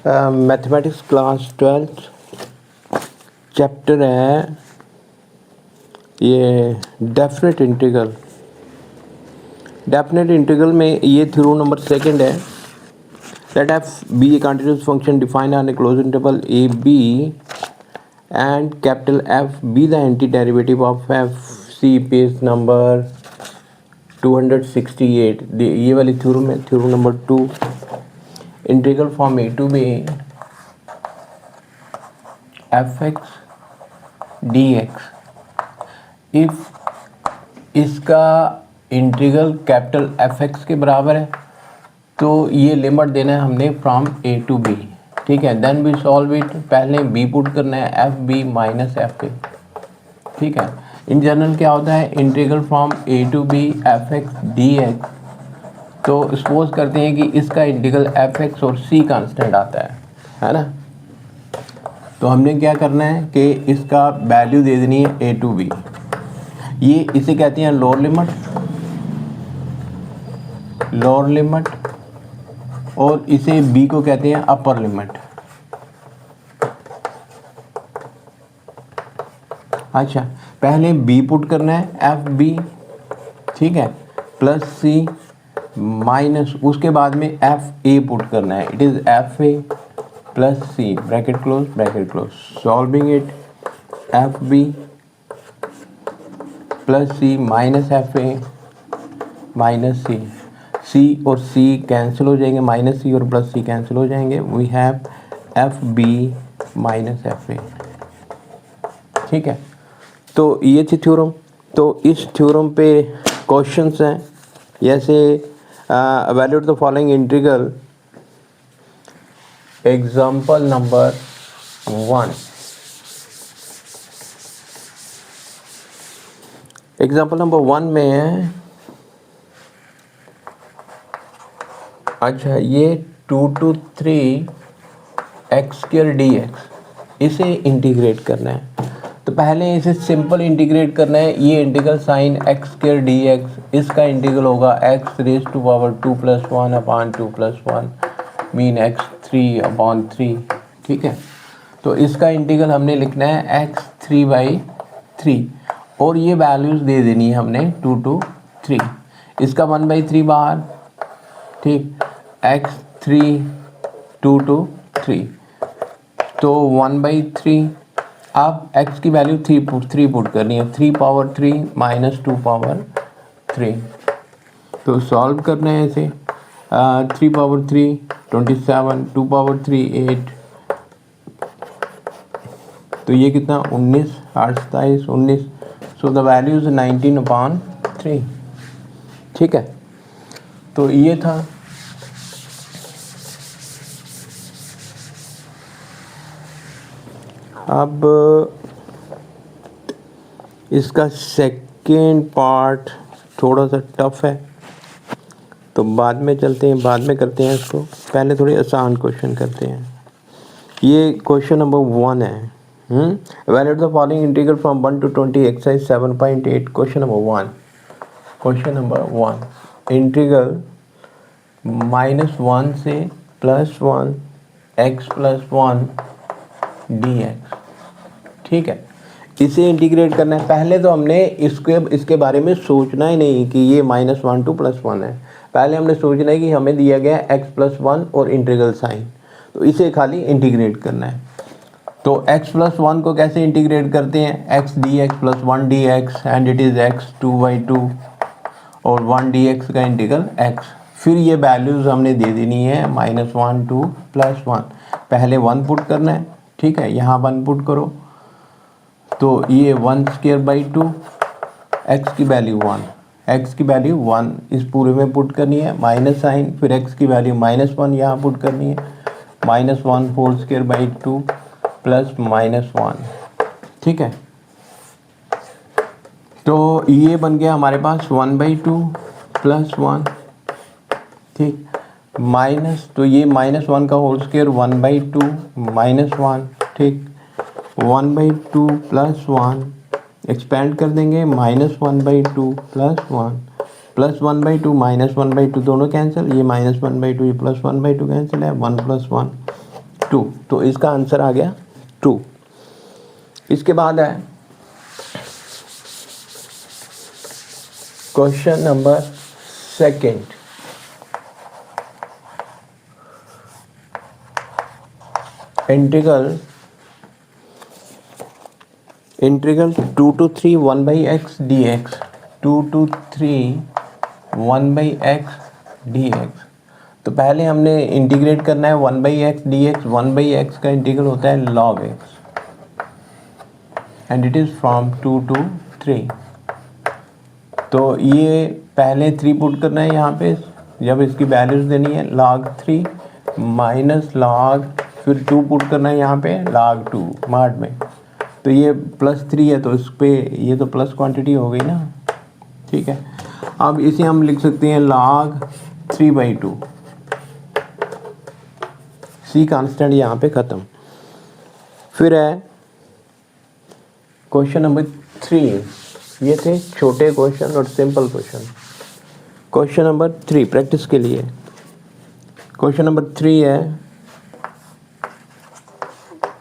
Mathematics class 12 chapter है ये definite integral. Definite integral में ये थ्योरम नंबर सेकंड है। Let F be a continuous function defined on a closed interval A B and capital F be the anti derivative of F see page number 268। ये वाली theorem है, theorem number 2। Integral from A to B F X D X. If इसका integral capital F X के बराबर है तो ये limit देना है हमने फ्रॉम ए टू बी, ठीक है। Then we solve it. पहले बी पुट करना है, F B minus F A, ठीक है। इन जनरल क्या होता है, integral from A to B F X D X. तो सपोज करते हैं कि इसका इंटीग्रल एफ एक्स और सी कांस्टेंट आता है ना। तो हमने क्या करना है कि इसका वैल्यू दे देनी है ए टू बी। ये इसे कहते हैं लोअर लिमिट, और इसे बी को कहते हैं अपर लिमिट। अच्छा, पहले बी पुट करना है एफ बी, ठीक है, प्लस सी माइनस, उसके बाद में एफ ए पुट करना है। It is F A plus C bracket close. Solving it, F B plus C minus F A minus C. C और सी कैंसिल हो जाएंगे, माइनस सी और प्लस सी कैंसिल हो जाएंगे। We have F B minus F A, ठीक है। तो ये थी थ्योरम। तो इस थ्योरम पे क्वेश्चंस हैं जैसे evaluate the following integral। Example number 1। Example number 1 में है, अच्छा, ये 2 to 3 x square D x, इसे इंटीग्रेट करना है। तो पहले इसे सिंपल इंटीग्रेट करना है। ये integral sine X square D X, इसका इंटीग्रल होगा X raise to power 2 + 1 upon 2 + 1 mean X 3 upon 3, ठीक है। तो इसका इंटीग्रल हमने लिखना है एक्स 3/3 और ये वैल्यूज दे देनी है हमने 2 to 3। इसका 1/3 बाहर, ठीक, एक्स 3 2 to 3 तो 1/3। अब x की वैल्यू 3 पुट करनी है, 3 पावर 3 माइनस 2 पावर 3। तो सॉल्व करना है इसे। 3 पावर 3 27, 2 पावर 3 8, तो ये कितना 19, 8 27 19। सो द वैल्यू इज 19/3, ठीक है। तो ये था। अब इसका सेकेंड पार्ट थोड़ा सा टफ है, तो बाद में चलते हैं, बाद में करते हैं इसको। पहले थोड़ी आसान क्वेश्चन करते हैं। ये क्वेश्चन नंबर 1 है। Valuate the following integral from 1 to 20 exercise 7.8। Question number 1 integral -1 से +1 x + 1 dx, ठीक है। इसे इंटीग्रेट करना है। पहले तो हमने इसके बारे में सोचना ही नहीं कि ये -1 to +1 है। पहले हमने सोचना है कि हमें दिया गया x + 1 और इंटीग्रल साइन, तो इसे खाली इंटीग्रेट करना है। तो x + 1 को कैसे इंटीग्रेट करते हैं, x dx + 1 dx and it is x 2/2 और 1 dx का इंटीग्रल x। फिर ये वैल्यूज़ हमने दे देनी है -1 to +1। पहले 1 पुट करना है, ठीक है, यहाँ 1 पुट करो तो ये 1/2 x की वैल्यू 1 इस पूरे में पुट करनी है, माइनस साइन, फिर x की वैल्यू -1 यहाँ पुट करनी है, -1² प्लस -1, ठीक है। तो ये बन गया हमारे पास 1/2 + 1, ठीक, माइनस, तो ये -1 का होल स्क्वायर 1/2 -1, ठीक, 1/2 + 1 एक्सपेंड कर देंगे, -1/2 + 1 प्लस 1/2 -1/2 दोनों कैंसिल, ये -1/2 ये +1/2 कैंसिल है, 1 + 1 2, तो इसका आंसर आ गया 2। इसके बाद है question number second. Integral 2 to 3 1/x dx, 2 to 3 1/x dx। तो पहले हमने इंटीग्रेट करना है 1/x dx। 1/x का इंटीग्रल होता है log x and it is from 2 to 3। तो ये पहले 3 पुट करना है यहाँ पे, जब इसकी वैल्यूज देनी है log 3 माइनस log, फिर 2 पुट करना है यहाँ पे log 2 मार्ट में। तो ये +3 है, तो इस पे ये तो प्लस क्वांटिटी हो गई ना, ठीक है। अब इसे हम लिख सकते हैं log 3/2। सी कांस्टेंट यहाँ पे ख़त्म। फिर है क्वेश्चन नंबर 3। ये थे छोटे क्वेश्चन और simple question. Question number 3 practice के लिए। क्वेश्चन नंबर 3 है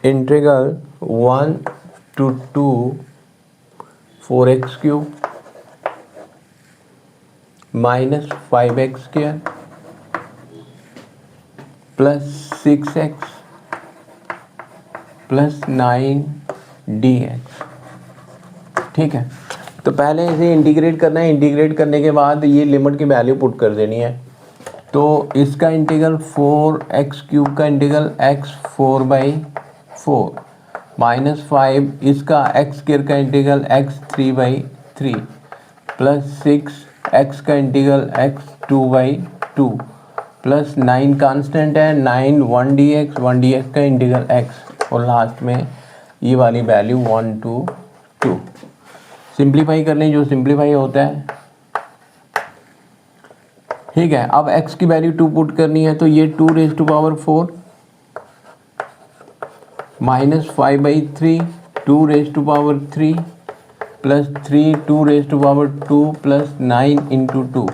integral 1 to 2 4x³ minus 5x² plus 6x plus 9 dx। ठीक है, तो पहले इसे इंटीग्रेट करना है। इंटीग्रेट करने के बाद ये लिमिट की वैल्यू पुट कर देनी है। तो इसका इंटीग्रल 4x³ का इंटीग्रल x 4/4 माइनस 5 इसका x² का इंटीग्रल x 3/3 प्लस 6x का इंटीग्रल x 2/2 प्लस 9 कांस्टेंट है 9 1 dx का इंटीग्रल x, और लास्ट में ये वाली वैल्यू 1 to 2। सिंप्लीफाई कर लें जो सिंप्लीफाई होता है, ठीक है। अब x की वैल्यू 2 पुट करनी है, तो ये 2⁴ माइनस 5/3 2⁵ प्लस 3 2⁵2 प्लस 9 × 2,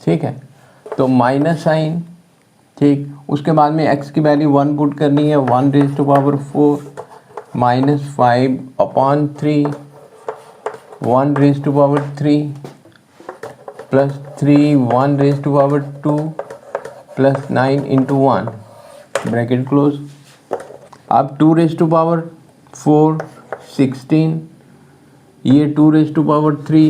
ठीक है। तो माइनस साइन, ठीक। उसके बाद में x की वैल्यू 1 पुट करनी है, 1⁴ minus 5/3 1⁵3 plus 3 1⁵2 plus 9 × 1 bracket close. अब 2⁴ 16, ये 2⁵3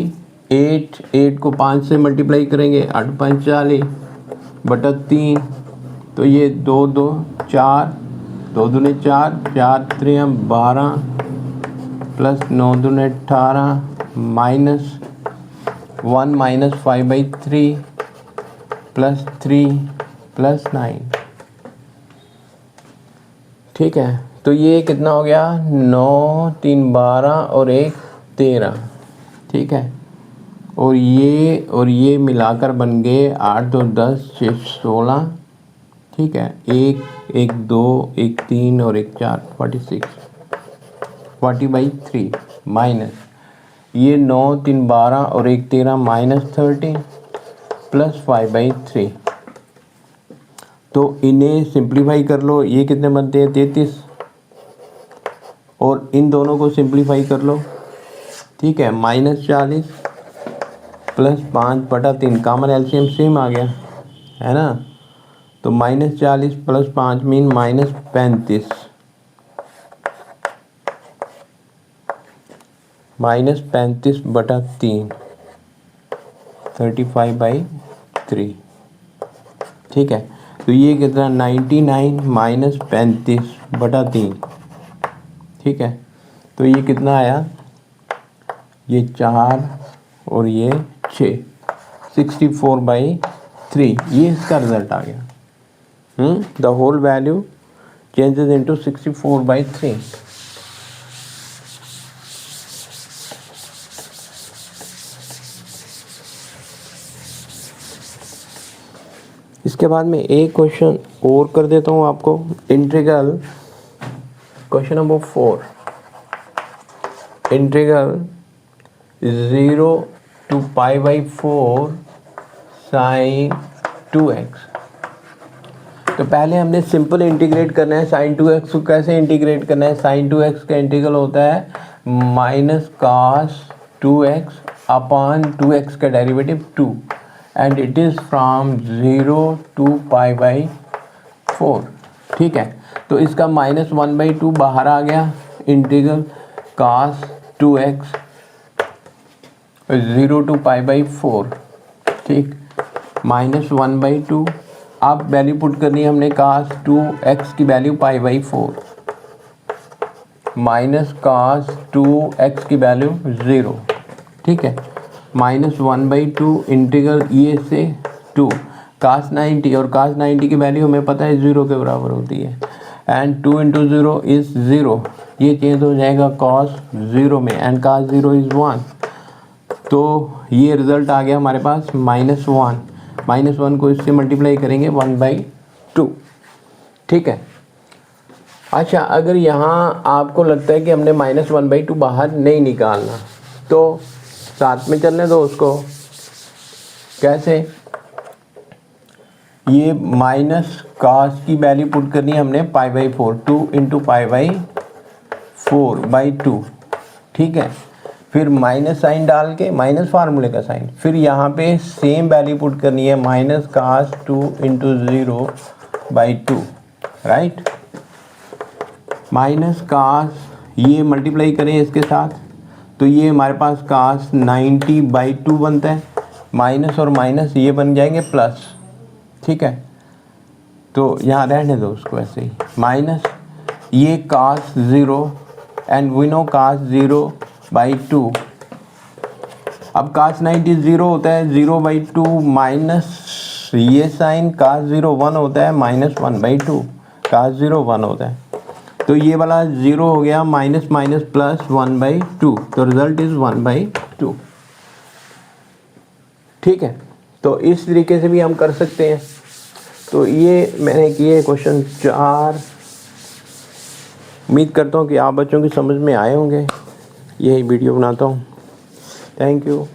8 को 5 से मल्टीप्लाई करेंगे 8 × 5 40 बटा 3, तो ये 2 2 4 2 दूने 4 4 3 12 plus 9 दूने 18 minus 1 minus 5/3 plus 3 plus 9, ठीक है। तो ये कितना हो गया 9 3 12 और 1 13, ठीक है। और ये मिलाकर बन गए 8 2 10 6 16, ठीक है। 1 1 2 1 3 और 1 4 46 40/3 माइनस ये 9 3 12 और 1 13 माइनस 30 प्लस 5/3। तो इन्हें सिंप्लीफाई कर लो, ये कितने बनते हैं 33, और इन दोनों को सिंप्लीफाई कर लो, ठीक है। Minus 40 plus 5/3 common LCM same आ गया है ना। तो minus 40 plus 5 mean minus 35, minus 35/3 35/3, ठीक है। तो ये कितना 99 माइनस 35/3, ठीक है। तो ये कितना आया, ये 4 और ये 6 64/3, ये इसका रिजल्ट आ गया। The whole value changes into 64/3। इसके बाद में एक क्वेश्चन और कर देता हूँ आपको। Integral question number 4, integral 0 to π/4 sin 2x। तो पहले हमने सिंपल इंटीग्रेट करना है साइन 2x को। कैसे इंटीग्रेट करना है? साइन 2x का इंटीग्रल होता है minus cos 2x upon 2x का derivative 2 and it is from 0 to pi by 4। ठीक है, तो इसका -1/2 बाहर आ गया, integral cos 2x 0 to pi by 4। ठीक, -1/2। अब वैल्यू पुट करनी है हमने कास 2x की value pi by 4 minus cos 2x की वैल्यू 0। ठीक है, -1/2 इंटीग्रल ये से 2 कास 90, और कास 90 की वैल्यू हमें पता है 0 के बराबर होती है, एंड 2 × 0 इज़ 0। ये चेंज हो जाएगा कॉस 0 में, एंड कास 0 इज़ 1। तो ये रिज़ल्ट आ गया हमारे पास -1। -1 को इससे मल्टीप्लाई करेंगे 1/2। ठीक है, अच्छा अगर यहाँ आपको लगता है कि हमने -1/2 बाहर नहीं निकालना, तो साथ में चलने दो उसको। कैसे? ये माइनस कास की वैल्यू पुट करनी है हमने π/4, 2 × π/4/2। ठीक है, फिर माइनस साइन डाल के, माइनस फार्मूले का साइन, फिर यहाँ पे सेम वैल्यू पुट करनी है minus cos 2 × 0/2। Right, minus cos, ये मल्टीप्लाई करें इसके साथ, तो ये हमारे पास कास 90/2 बनता है, माइनस और माइनस ये बन जाएंगे प्लस। ठीक है, तो यहाँ रहने दो उसको ऐसे ही, माइनस ये कास 0 एंड वी नो कास 0/2। अब कास 90 0 होता है, 0/2 माइनस ये साइन कास 0 1 होता है, -1/2 कास 0 1 होता है। तो ये वाला 0 हो गया, माइनस माइनस प्लस 1/2, तो रिजल्ट इज़ 1/2। ठीक है, तो इस तरीके से भी हम कर सकते हैं। तो ये मैंने किए क्वेश्चन 4। उम्मीद करता हूँ कि आप बच्चों की समझ में आए होंगे। यही वीडियो बनाता हूँ। Thank you.